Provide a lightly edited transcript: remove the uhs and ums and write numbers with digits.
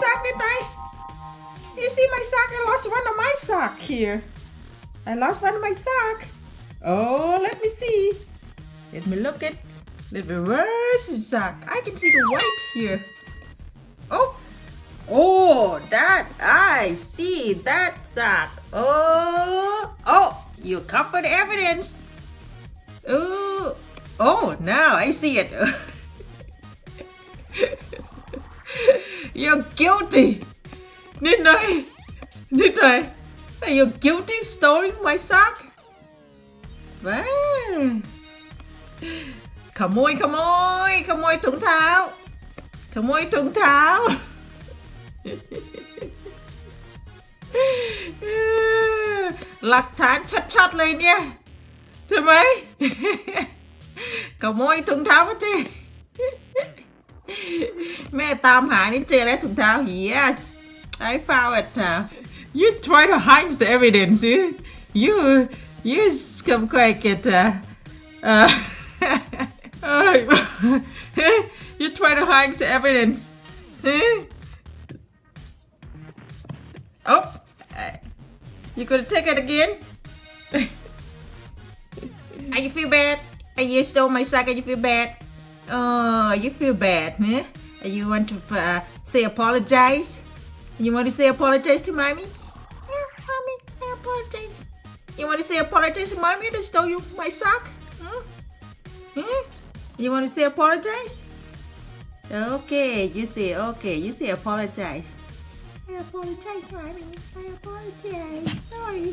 sock, didn't I? You see my sock? I lost one of my sock here. I lost one of my sock. Oh, let me see. Let me look at. Let me where's the sock? I can see the white here. Oh, that I see that sock. Oh, you covered evidence. Oh, now I see it. You're guilty. Didn't I? Are you guilty stealing my sock? ขโมยถุงเท้าหลักฐานชัดๆเลยเนี่ยใช่ไหมขโมยถุงเท้ามาเจแม่ตามหานี่เจอแล้วถุงเท้า Yes I found it You try to hide the evidence You come quick it You try to hide the evidence Oh You gonna take it again Are you feel bad You stole my sock and you feel bad Oh you feel bad huh You want to say apologize You want to say apologize to mommy Yeah mommy I apologize You want to say apologize to mommy that stole you my sock You want to say apologize Okay you say apologize I apologize mommy I apologize sorry